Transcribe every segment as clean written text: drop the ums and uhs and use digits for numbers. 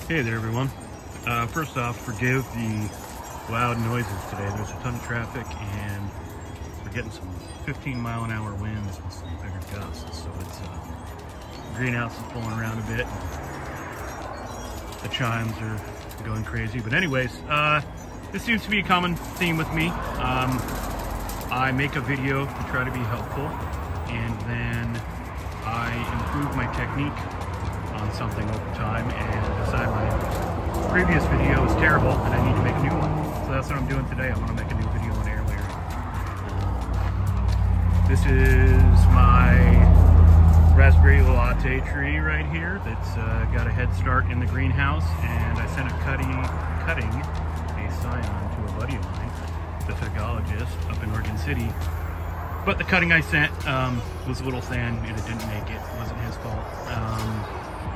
Hey there, everyone. First off, forgive the loud noises today. There's a ton of traffic and we're getting some 15-mile-an-hour winds with some bigger gusts. So it's greenhouse is pulling around a bit. The chimes are going crazy. But anyways, this seems to be a common theme with me. I make a video to try to be helpful, and then I improve my technique on something over time and decide my previous video is terrible and I need to make a new one. So that's what I'm doing today. I want to make a new video on airlayering. This is my Raspberry Latte tree right here that's got a head start in the greenhouse, and I sent a cutting a scion to a buddy of mine, the phytologist up in Oregon City. But the cutting I sent was a little thin and it didn't make it. It wasn't his fault.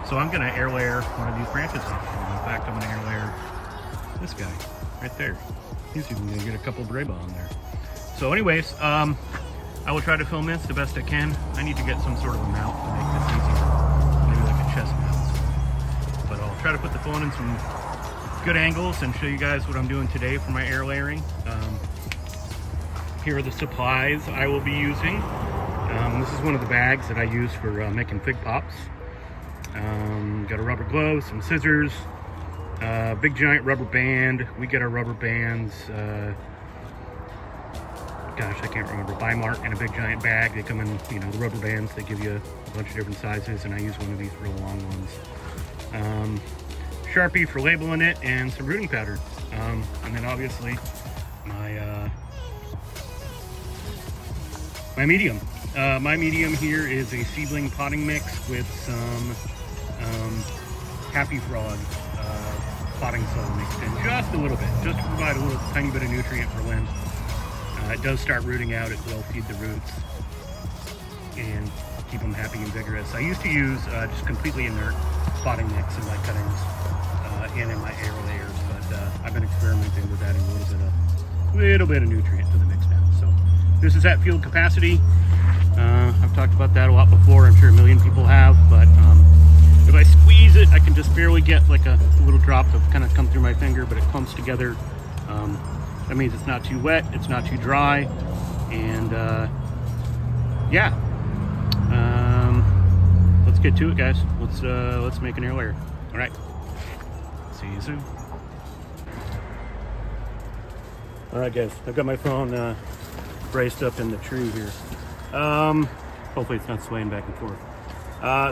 So I'm gonna air layer one of these branches off. In fact, I'm gonna air layer this guy right there. He's even gonna get a couple Braba on there. So anyways, I will try to film this the best I can. I need to get some sort of a mount to make this easier. Maybe like a chest mount. But I'll try to put the phone in some good angles and show you guys what I'm doing today for my air layering. Here are the supplies I will be using. This is one of the bags that I use for making fig pops. Got a rubber glove, some scissors, big giant rubber band. We get our rubber bands, gosh, I can't remember, by Mark, in a big giant bag. They come in, you know, the rubber bands, they give you a bunch of different sizes, and I use one of these real long ones. Sharpie for labeling it, and some rooting powder. And then obviously my medium. My medium here is a seedling potting mix with some Happy Frog potting soil mixed in just a little bit, just to provide a little tiny bit of nutrient for limbs. It does start rooting out, it will feed the roots and keep them happy and vigorous. I used to use just completely inert potting mix in my cuttings and in my air layers, but I've been experimenting with adding a little bit of nutrient to the mix now. So this is at field capacity. I've talked about that a lot before. I'm sure a million people have, but if I squeeze it, I can just barely get like a little drop to kind of come through my finger, but it clumps together. That means it's not too wet, it's not too dry, and yeah. Let's get to it, guys. Let's make an air layer. All right. See you soon. All right, guys. I've got my phone braced up in the tree here. Hopefully it's not swaying back and forth.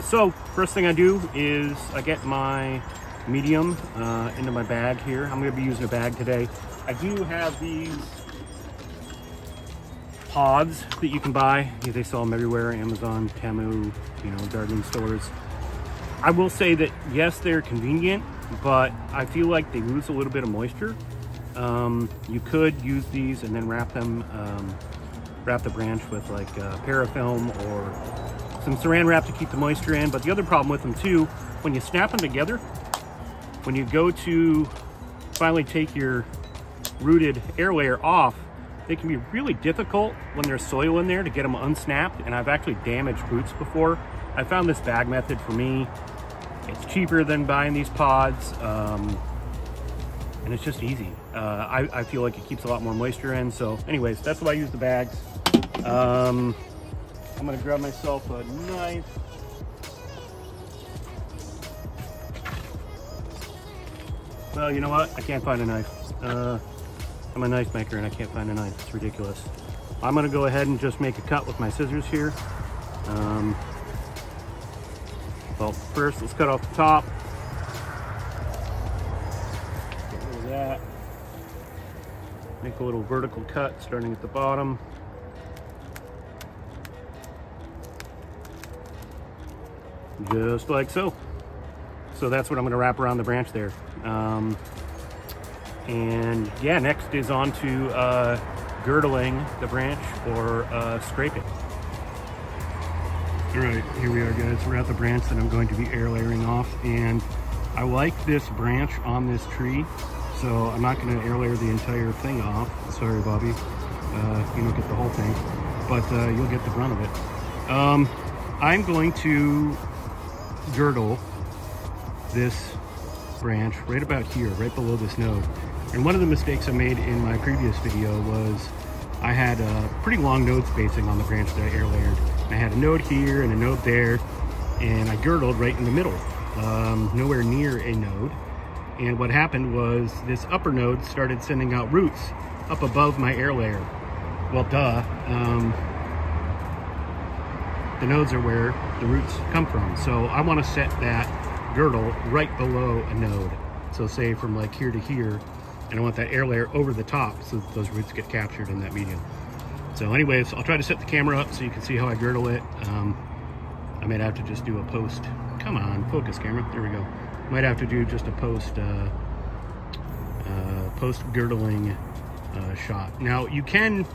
So first thing I do is I get my medium into my bag here. I'm going to be using a bag today. I do have these pods that you can buy. They sell them everywhere, Amazon, Temu, you know, gardening stores. I will say that yes, they're convenient, but I feel like they lose a little bit of moisture. You could use these and then wrap the branch with like parafilm or some saran wrap to keep the moisture in. But the other problem with them too, when you snap them together, when you go to finally take your rooted air layer off, they can be really difficult when there's soil in there to get them unsnapped, and I've actually damaged roots before. I found this bag method for me. It's cheaper than buying these pods, and it's just easy. I feel like it keeps a lot more moisture in. So anyways, that's why I use the bags. I'm gonna grab myself a knife. Well, you know what? I can't find a knife. I'm a knife maker and I can't find a knife. It's ridiculous. I'm gonna go ahead and just make a cut with my scissors here. Well, first let's cut off the top. Get rid of that. Make a little vertical cut starting at the bottom. Just like so. So that's what I'm going to wrap around the branch there. And yeah, next is on to girdling the branch or scraping. All right, here we are, guys. We're at the branch that I'm going to be air layering off, and I like this branch on this tree, so I'm not going to air layer the entire thing off. Sorry, Bobby, you don't get the whole thing, but you'll get the brunt of it. I'm going to girdle this branch right about here, right below this node. And one of the mistakes I made in my previous video was I had a pretty long node spacing on the branch that I air layered. I had a node here and a node there, and I girdled right in the middle, nowhere near a node. And what happened was this upper node started sending out roots up above my air layer. Well, duh. The nodes are where the roots come from. So I want to set that girdle right below a node. So say from like here to here, and I want that air layer over the top so that those roots get captured in that medium. So anyways, I'll try to set the camera up so you can see how I girdle it. I might have to just do a post. Come on, focus camera. There we go. Might have to do just a post girdling shot. Now you can,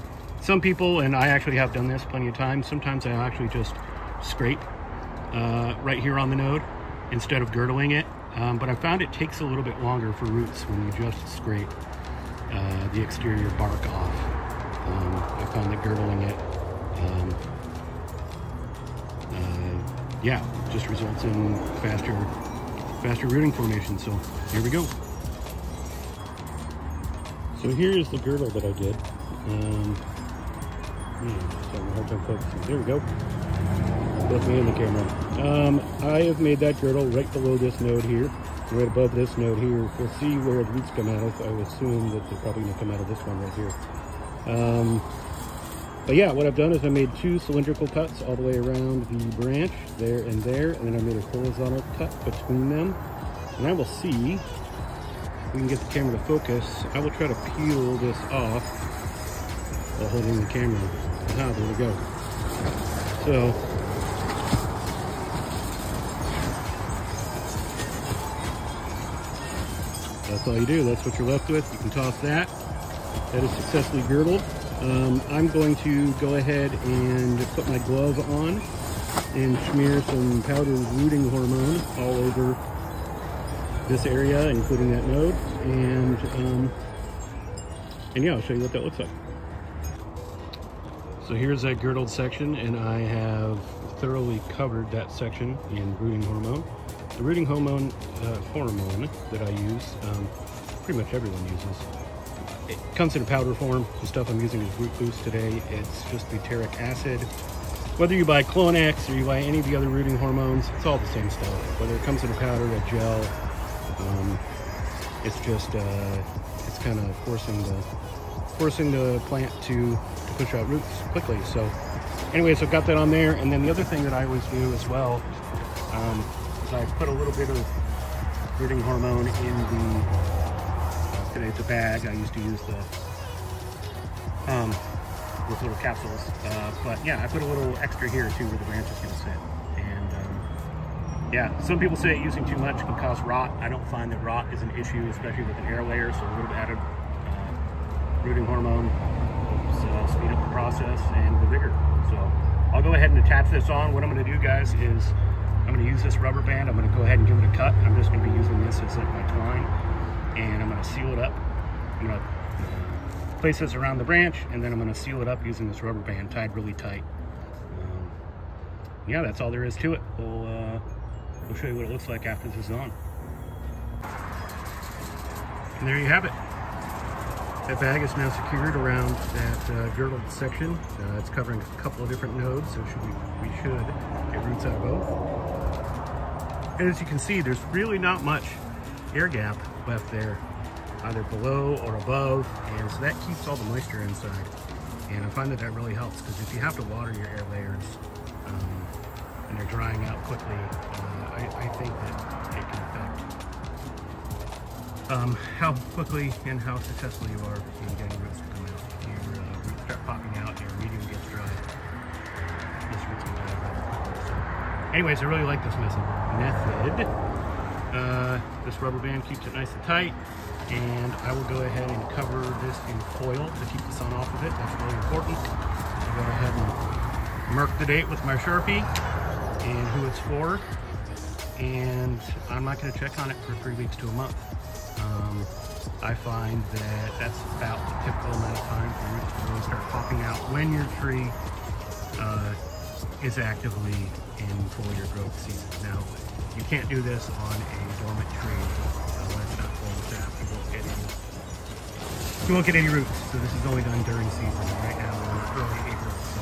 some people, and I actually have done this plenty of times, sometimes I actually just scrape right here on the node instead of girdling it. But I found it takes a little bit longer for roots when you just scrape the exterior bark off. I found that girdling it, yeah, just results in faster rooting formation. So here we go. So here is the girdle that I did. Having a hard time focusing. There we go. Both me and the camera. I have made that girdle right below this node here, right above this node here. We'll see where the roots come out of. I would assume that they're probably going to come out of this one right here. But yeah, what I've done is I made 2 cylindrical cuts all the way around the branch, there, and then I made a horizontal cut between them. And I will see if we can get the camera to focus. I will try to peel this off while holding the camera. Aha, there we go. So, that's all you do. That's what you're left with. You can toss that. That is successfully girdled. I'm going to go ahead and put my glove on and smear some powdered rooting hormone all over this area, including that node. And yeah, I'll show you what that looks like. So here's that girdled section, and I have thoroughly covered that section in rooting hormone. The rooting hormone that I use, pretty much everyone uses. It comes in a powder form. The stuff I'm using is Root Boost today. It's just butyric acid. Whether you buy Clonex or you buy any of the other rooting hormones, it's all the same stuff. Whether it comes in a powder, a gel, it's just it's kind of forcing the plant to push out roots quickly. So anyway, so I've got that on there. And then the other thing that I always do as well is I put a little bit of rooting hormone in the today it's a bag. I used to use the with little capsules, but yeah, I put a little extra here too where the branch is going to sit. And yeah, some people say using too much can cause rot. I don't find that rot is an issue, especially with an air layer. So a little bit added rooting hormone helps speed up the process and the vigor. So I'll go ahead and attach this on. What I'm going to do, guys, is I'm going to use this rubber band. I'm going to go ahead and give it a cut. I'm just going to be using this as like my twine. And I'm going to seal it up. I'm going to place this around the branch, and then I'm going to seal it up using this rubber band tied really tight. Yeah, that's all there is to it. We'll show you what it looks like after this is on. And there you have it. That bag is now secured around that girdled section. It's covering a couple of different nodes, so we should get roots out of both. And as you can see, there's really not much air gap left there, either below or above, and so that keeps all the moisture inside. And I find that really helps, because if you have to water your air layers and they're drying out quickly, I think that it can affect how quickly and how successful you are in getting roots to come out. If your roots start popping out and your medium gets dry, those roots can die rather quickly. So anyways, I really like this method. This rubber band keeps it nice and tight, and I will go ahead and cover this in foil to keep the sun off of it. That's really important. I'll go ahead and mark the date with my Sharpie and who it's for, and I'm not going to check on it for 3 weeks to a month. I find that that's about the typical amount of time for roots to really start popping out when your tree is actively in foliar growth season. Now, you can't do this on a dormant tree. any roots. So this is only done during season. Right now we're early April, so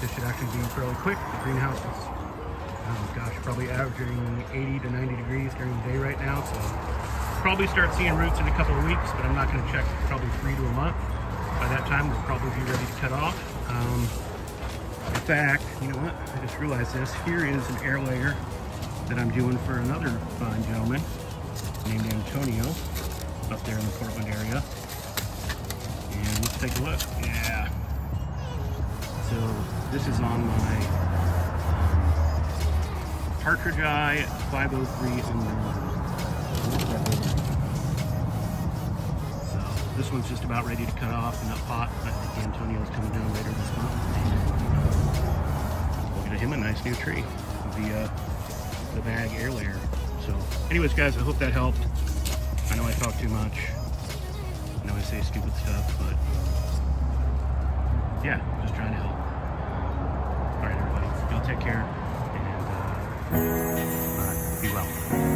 this should actually be fairly quick. The greenhouse is, gosh, probably averaging 80 to 90 degrees during the day right now, so probably start seeing roots in a couple of weeks, but I'm not going to check probably 3 to a month. By that time, we'll probably be ready to cut off. In fact, you know what? I just realized this. Here is an air layer that I'm doing for another fine gentleman named Antonio up there in the Portland area. And let's take a look. Yeah. So this is on my Partridge Eye 503 underwater. So this one's just about ready to cut off in that pot. I think Antonio's coming down later this month. We'll get him a nice new tree via the bag air layer. So anyways, guys, I hope that helped. I know I talk too much. I know I say stupid stuff, but yeah, just trying to help. All right, everybody, y'all take care, and all right, be well.